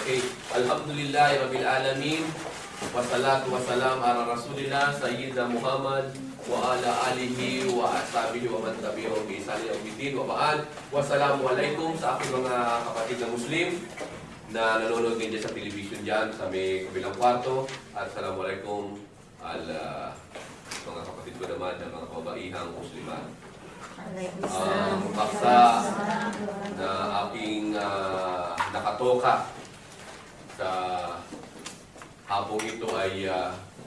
Okay. Alhamdulillah Rabbil Alamin. Wassalatu wassalam ala Rasulillah Sayyidina Muhammad wa ala alihi wa ashabihi wa man tabi'ahum bi ihsan ila yaumiddin wa ba'd. Wassalamualaikum sa aking mga kapatid na Muslim na nanonood din dyan sa television dyan sa may kabilang kwarto. At assalamualaikum mga kapatid ko naman na mga kabaihang Musliman. Paksa na aking nakatoka sa hapong ito ay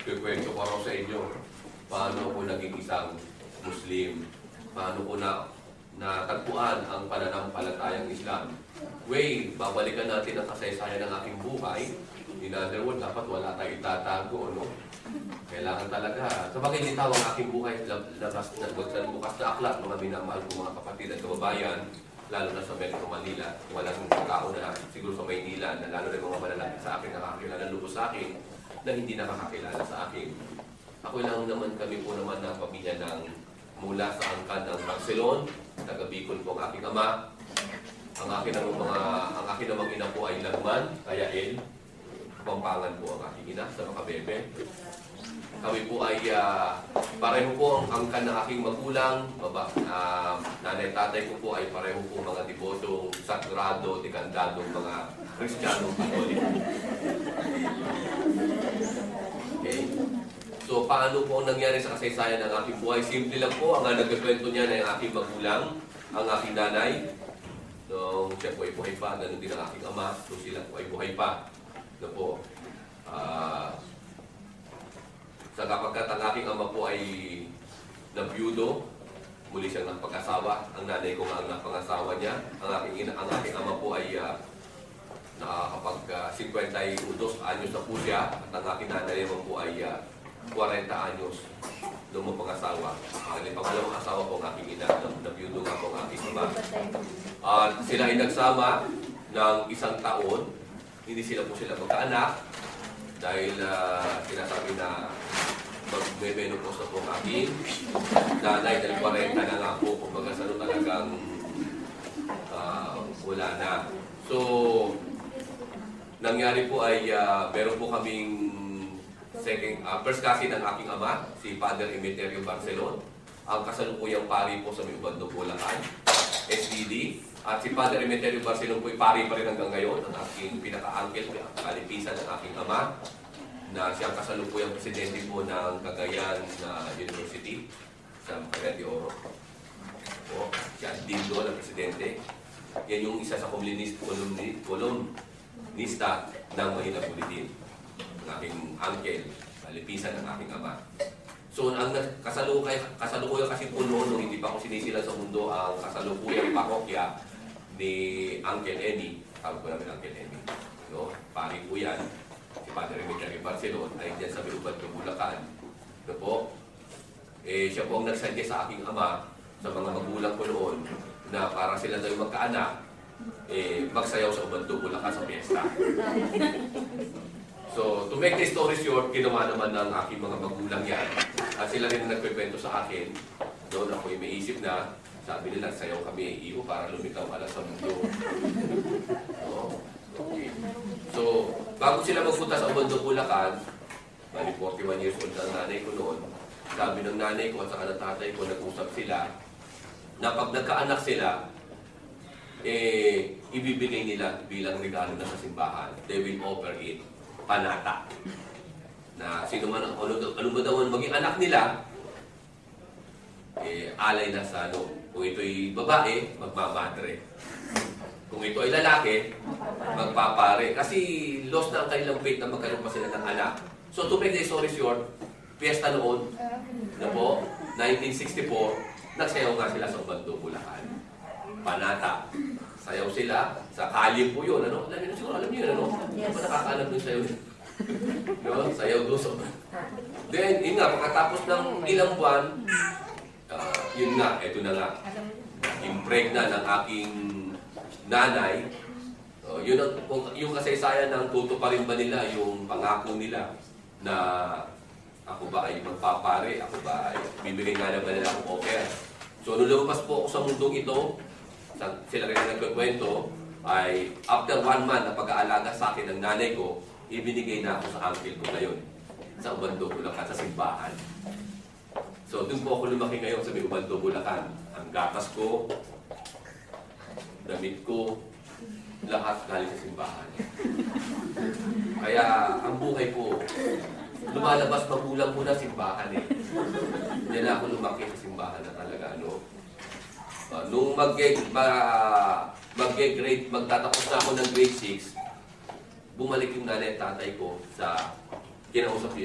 kikwento ko raw sa inyo paano ko naging isang Muslim, paano ko natagpuan ang pananampalatayang Islam. Babalikan natin ang kasaysayan ng aking buhay. In other words, dapat wala tayong itatago, no? Kailangan talaga. Sabagay hindi tawag ang aking buhay labas na bukas na aklat, mga minamahal ko mga kapatid at kababayan, lalo na sa Metro Manila. Wala ng tao na siguro sa Maynila, na lalo na mga malalaki sa akin, nakakilala lubos sa akin, na hindi nakakakilala sa akin. Ako lang naman, kami po naman na pamilya ng mula sa angkan ng Barcelona, taga Bicol po ang aking ama. Ang aking namang ina po ay Lagman, kaya Pampangan po ang aking ina sa Makabebe. Kami po ay pareho po ang angkan ng aking magulang. Nanay tatay ko po ay pareho po mga debotong, sagrado, dekandadong mga Kristiyanong Katoliko. Okay. So, paano po ang nangyari sa kasaysayan ng aking buhay? Simple lang po, ang nagkikwento niya na yung aking magulang, ang aking nanay. So, siya po ay buhay pa, ganun din ang aking ama. So, sila po ay buhay pa. Na po, sa kapagkat ang aking ama po ay nabiyudo, muli siyang nagpag-asawa. Ang nanay ko nga ang napangasawa niya. Ang aking ama po ay nakakapag 52 anyos na po siya. At ang aking nanay naman po ay 40 anyos nung mapangasawa. Ang pangalawang asawa po ang aking ina, nabiyudo nga po ang aking ama. At sila ay nagsama ng 1 taon. Hindi sila magkaanak dahil sinasabi na mag-menopause na po ang aking nanay dahil 40 na nga po kumbaga sa talagang wala na. So, nangyari po ay meron po kaming first cousin ng aking ama, si Father Emeterio Barcelon. Ang kasalukuyang pari po sa may Ubando, Bulacan, SDD. At si Father Emeterio Barcelon po ay pari pa rin hanggang ngayon, ang aking pinaka-uncle, kalipisan ng aking ama, na siyang kasalukuyang presidente po ng Cagayan University sa Cagayan de Oro. O, siya din doon ang presidente. Yan yung isa sa kolumnista ng Manila Bulletin, ang aking uncle, kalipisan ng aking ama. So, ang kasalukuyan kasi po noon, nung hindi pa ako sinisilang sa mundo, ang kasalukuyang parokya ni Uncle Eddie, tawag ko namin Uncle Eddie, no? Pari po yan, si Padre Emeterio Barcelon, ay dyan sa Bilubad ng Bulacan. No po? Siya po ang nagsadya sa aking ama, sa mga magulang ko noon, na para sila daw magkaanak, magsayaw sa Ubando, Bulacan sa piyesta. So, to make the story short, ginawa naman ng aking mga magulang yan. At sila rin nagkikwento sa akin. Doon ako may isip na, sabi nila, sayaw kami iho para lumitaw ala sa mundo. No? Okay. So, bago sila magpunta sa Ubando, Bulacan, bali 41 years old ang nanay ko noon, sabi ng nanay ko at saka ng tatay ko, nag-usap sila, na pag nagkaanak sila, ibibigay nila bilang regalo na sa simbahan. They will offer it. Panata. Na sino man ano ba daw maging anak nila, alay na sa ano. Kung ito'y babae, magmamadre. Kung ito ay lalaki, magpapare. Kasi lost na ang kanilang faith na magkaroon pa sila ng anak. So to make the story short, piyesta noon, na po, 1964, nagsayaw nga sila sa Ubando, Bulacan. Panata. Sayaw sila. Sa kalye po yun, ano? Alam niyo yun, ano? Yes. Ano nakakaalam yung sayaw? No? Sayaw doon sa... Then, yun nga, pagkatapos ng ilang buwan, yun nga, eto na nga. Impregna ng aking nanay. Yung kasaysayan ng tutuparin ba nila, yung pangako nila na ako ba ay magpapare, ako ba ay bibigay nga na ba nila akong offer. So, nung lumabas po ako sa mundong ito, sila rin nagkakwento, ay after 1 month na pag-aalaga sa akin ng nanay ko, ibinigay na ako sa uncle ko ngayon sa Ubando, Bulacan, sa simbahan. So, doon po ako lumaki ngayon sa may Ubando, Bulacan. Ang gatas ko, damit ko, lahat galing sa simbahan. Kaya, ang buhay ko, lumalabas magulang ko na simbahan eh. Diyan na ako lumaki sa simbahan na talaga, ano. Nung magtatapos na ako ng grade 6, bumalik yung nanay at tatay ko sa kinausap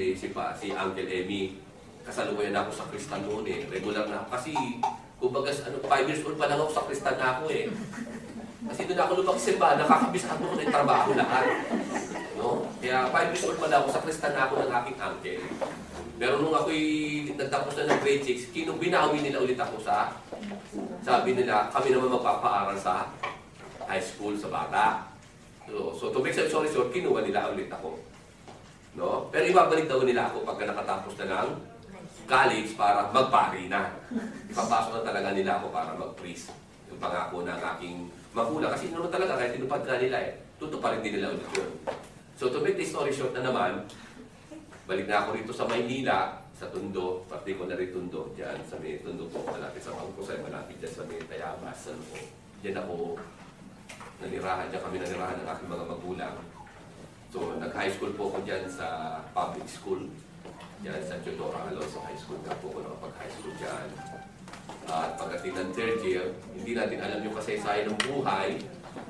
si Uncle Emmy. Kasalukuyan na ako sa Kristan noon eh. Regular na ako. Kasi, kumbaga, 5 years old pa lang ako sa Kristan na ako eh. Kasi doon ako lumaki sa simbahan, nakakabisado ko na yung trabaho lahat. No? Kaya 5 years old pa lang ako sa Kristan na ako ng aking uncle. Pero nung ako'y nagtapos na ng grade 6, binawi nila ulit ako sa, sabi nila, kami naman magpapaaral sa high school sa bata. So to make a story short, kinuha nila ulit ako. No? Pero ibabalik daw nila ako pagka nakatapos na ng college para magpari na. Ipapasok na talaga nila ako para mag-priest. Yung pangako ng aking magulang. Kasi naman talaga, kahit tinupad ka nila eh, tutuparin din nila ulit yun. So to make the story short na naman, balik na ako rito sa Maynila, sa Tondo, pati ko na rin Tondo, dyan sa may Tondo po, malapit sa Pangkusay, malapit dyan sa may Tayabas, ano po. Dyan ako nanirahan, dyan kami nanirahan ng aking mga magulang. So, nag-high school po ako dyan sa public school. Dyan sa Teodoro Alonso High School. Dyan po ako nakapag-high school dyan. At pagdating ng third year, hindi natin alam yung kasaysayan ng buhay.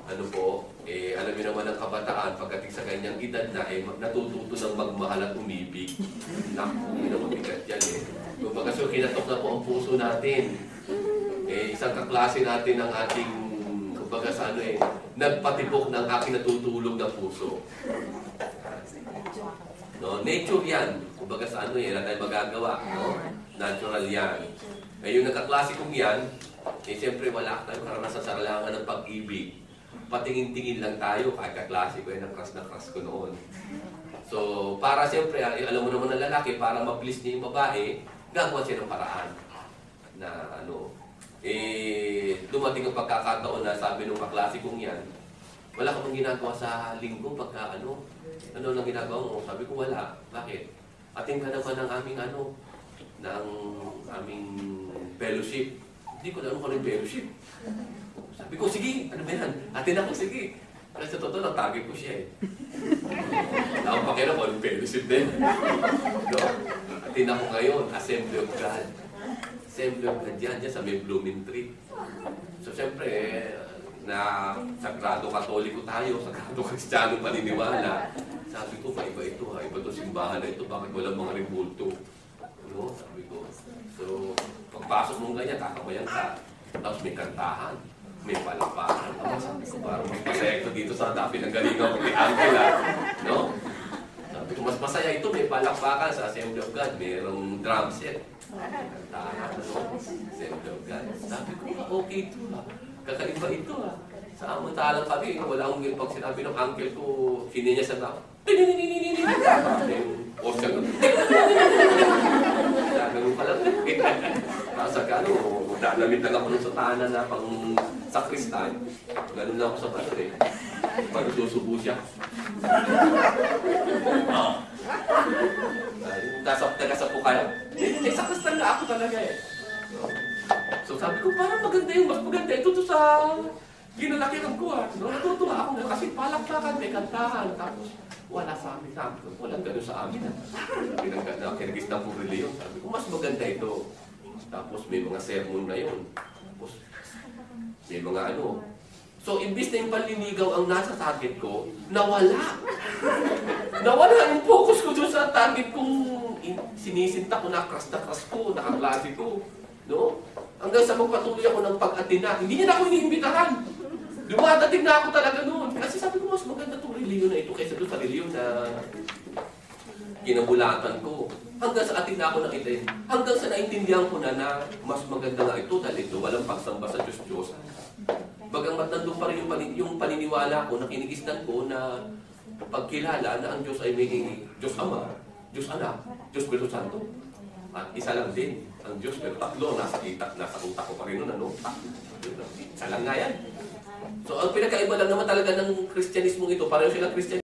Ano po, alam niyo naman ang kabataan, pagdating sa ganyang edad na, natututo ng magmahal at umibig. Naku, yun ang mabigat yan eh. Kumbaga, so kinatok na po ang puso natin. Isang kaklase natin ng ating, kumbaga sa ano nagpatibok ng aking natutulog na puso. No, nature yan. Kumbaga sa ano wala tayong magagawa. No? Natural yan. Yung nagkaklase kong yan, siyempre wala tayong karanasan sa kalangan ng pag-ibig. Patingin-tingin lang tayo, kahit kaklase ko, na crush ko noon. So, para siyempre, alam mo naman ng lalaki, para ma-please niya yung babae, gagawa siya ng paraan. Na ano, dumating ang pagkakataon na sabi ng kaklase kong yan, wala ka bang ginagawa sa linggo pagka ano lang ginagawa mo? Sabi ko wala. Bakit? Ating ka naman ng aming ng aming fellowship. Hindi ko alam kung ano yung fellowship. Sabi ko, sige, ano ba yan? Atin ako, sige. Kasi sa totoo, natagay ko siya eh. Ako pa kaya ko, anong fellowship din. No? Atin ako ngayon, Assembly of God. Assembly of God yan, sa may blooming tree. So, siyempre, na sagrado katoliko tayo, sagrado kristyano paniniwala. Sabi ko, iba ito ha, iba itong simbahan na ito, bakit walang mga rebulto? No? Sabi ko. So, pagpasok mong ganyan, kakabayan ka. Tapos may kantahan, may palakpakan. Sabi ko, parang may pasekto dito sa dapi ng galingaw kung may angel ha. No? Sabi ko, mas masaya ito, may palakpakan sa Assembly of God, mayroong drum set. May kantahan, Assembly of God. Sabi ko, okay ito ha. Kakaiba ito ha. Sa amuntalang kami, wala akong pag sinabi ng uncle ko, sininya sa tao. O siya gano'n. Gano'n pa lang. Tapos nalamit lang ako sa tahanan na pang sakristan. Gano'n lang ako sa pato eh. Pag susubo siya. Nagkasapo kaya. Sakristan na ako talaga eh. So sabi ko, parang maganda yung mas maganda ito to sa ginalakihan ko ha. No, natutuwa ako kasi palakpakan, may kantahan. Tapos wala sa amin. Sabi ko, walang gano'n sa amin. Kinagis ng reliyon. Sabi ko, mas maganda ito. Tapos may mga sermon na yun. Tapos may mga ano. So, imbis na yung panlinigaw ang nasa target ko, nawala. Nawala yung focus ko doon sa target kong sinisinta ko na crush ko, nakaklase ko. No? Hanggang sa magpatuloy ako ng pag-atina. Hindi niya na ako iniimbitahan. Dumadating na ako talaga noon. Kasi sabi ko, mas maganda itong reliyon na ito kaysa doon sa reliyon na kinabulatan ko. Hanggang sa atin na ako nakita. Hanggang sa naintindihan ko na mas maganda nga ito dahil ito walang pagsamba sa Diyos-Diyos. Bagang matandong pa rin yung paniniwala ko na kinigisnan ko na pagkilala na ang Diyos ay may Diyos Ama, Diyos Anak, Diyos Espiritu Santo. At isa lang din ang Diyos, pero tatlo, nasa utak ko pa rin nun, ano? Isa lang nga yan. So ang pinakaiba lang naman talaga ng Kristyanismo ito, pareho silang Kristyan.